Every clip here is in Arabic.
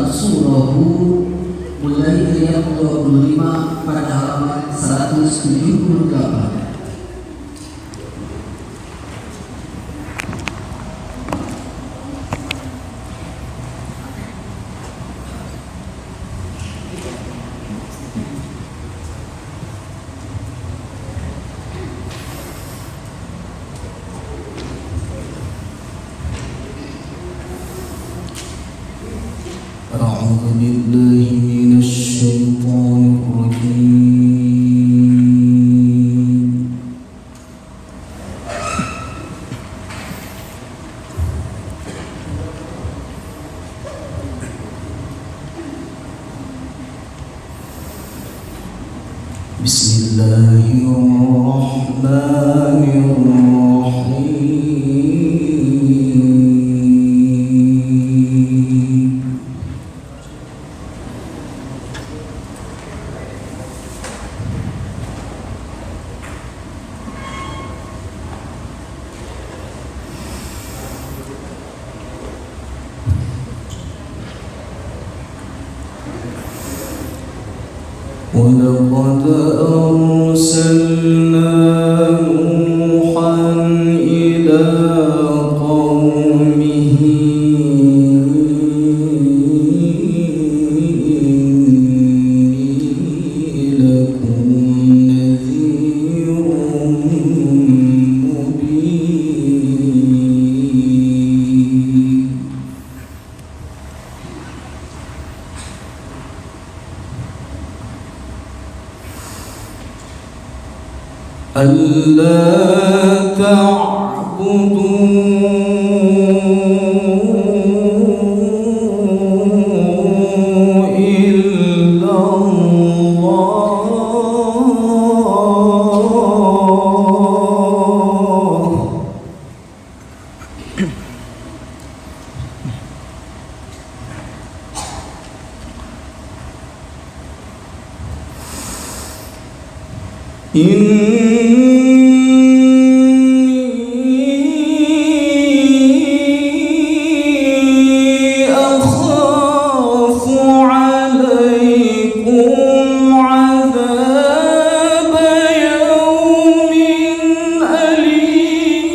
surah Hud mulai ayat 25 pada halaman 178. أعوذ بالله من الشيطان الرجيم. بسم الله الرحمن الرحيم. ولقد أرسلنا نوحا إلى قومه إني لكم نذير مبين. ألا تعبدوا إلا الله إني أخاف عليكم عذاب يوم أليم.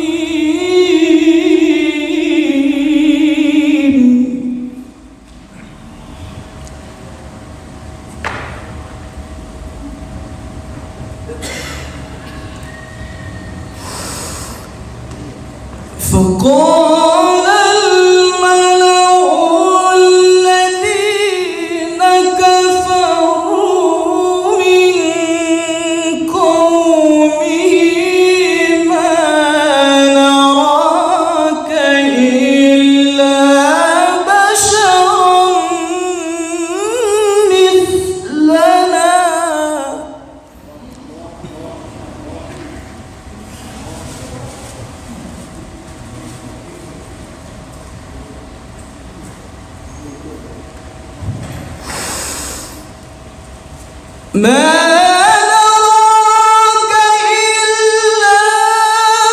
فقال الملأ الذين كفروا من قومه ما نراك إلا بشرا مثلنا ما نراك إلا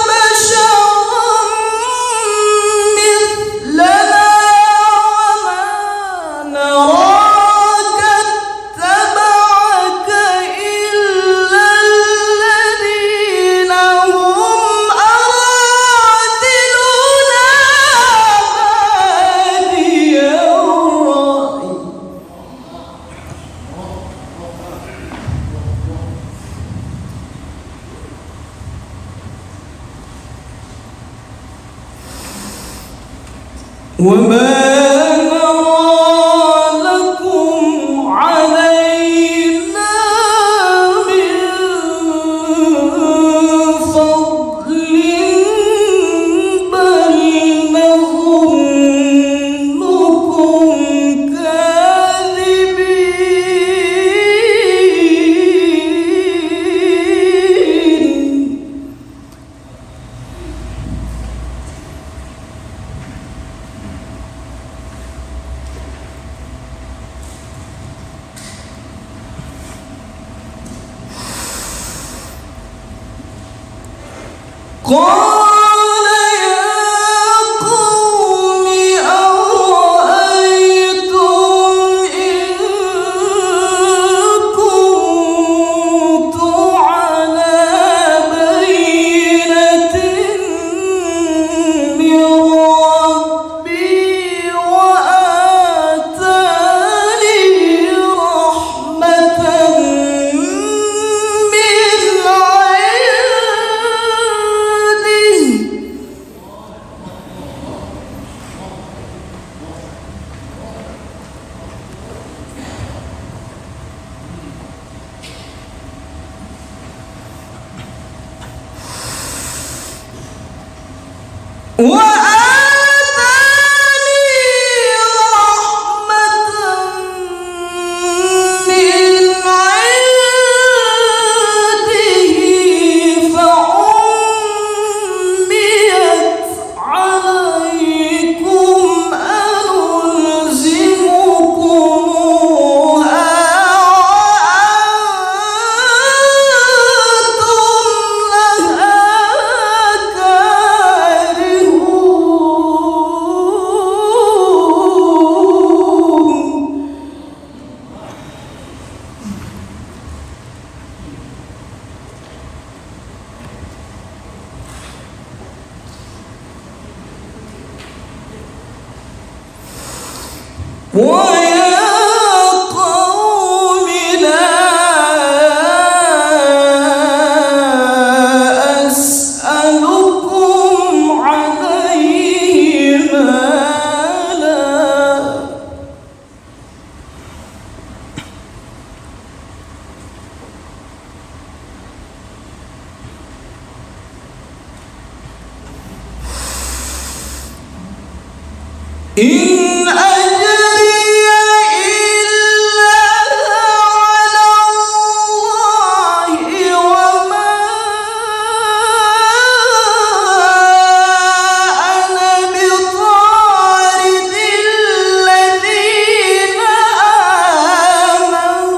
بشرا مثلنا وما نراك اتبعك إلا الذين هم أرذلنا بادي الرأي وما نرى لكم علينا من فضل بل نظنكم كاذبين. قال يا قوم أرأيتم ويا قوم لا أسألكم عليه مالا إن أجري إلا على الله وما أنا بطارد الذين آمنوا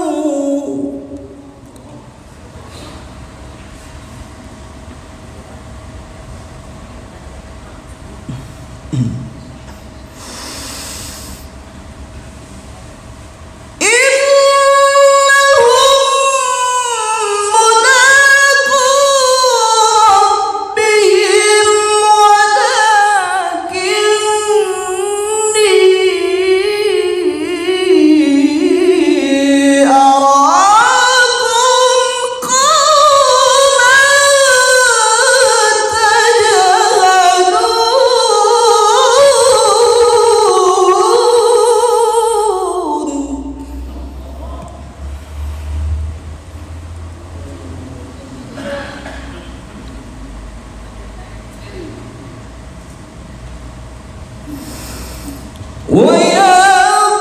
ويا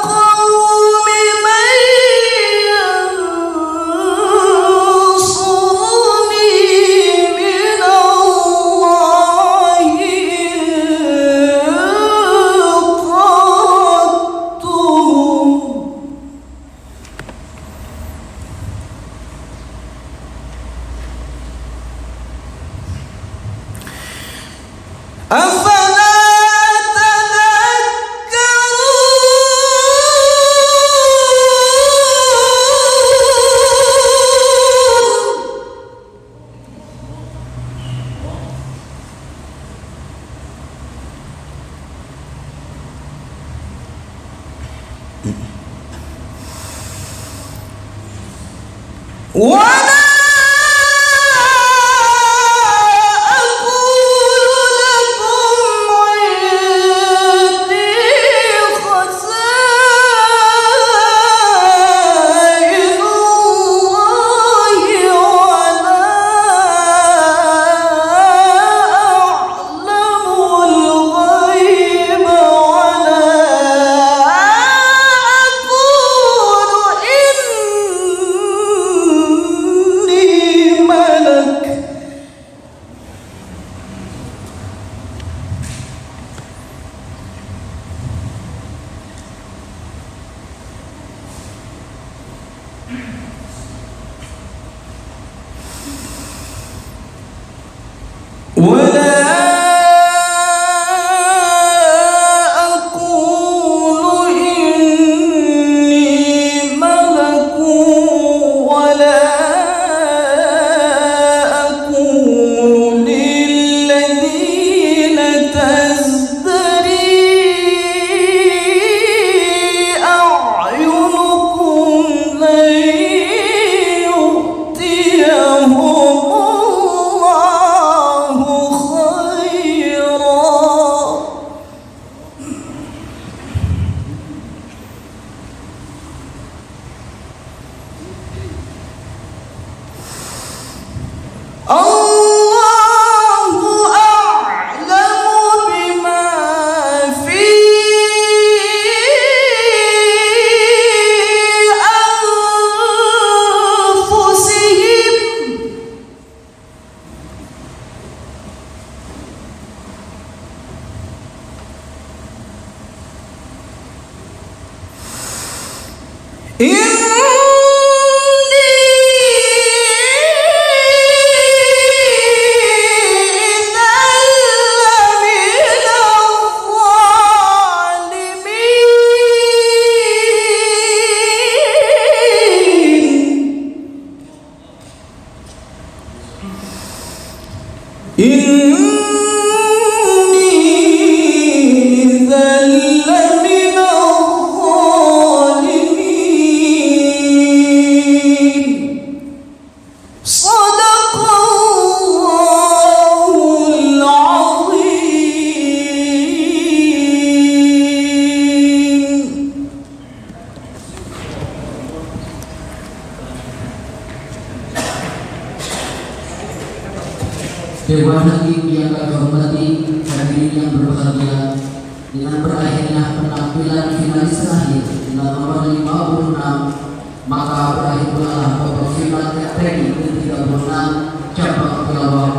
قوم من ينصرني من الله إن طردتهم أفلا ولا أقول لكم عندي خزائن الله ولا أعلم الغيب ولا أقول إني ملك ولا أقول إني ملك ولا أقول للذين تزدري أعينكم لن يؤتيهم الله خيرا الله أعلم بما في أنفسهم إني إذا لمن الظالمين Dewan Hakim yang kami hormati, hadirin yang berbahagia, dengan berakhirnya penampilan finalis terakhir dengan nomor 56, maka berakhirlah babak final training ke-36 cabang Pelawak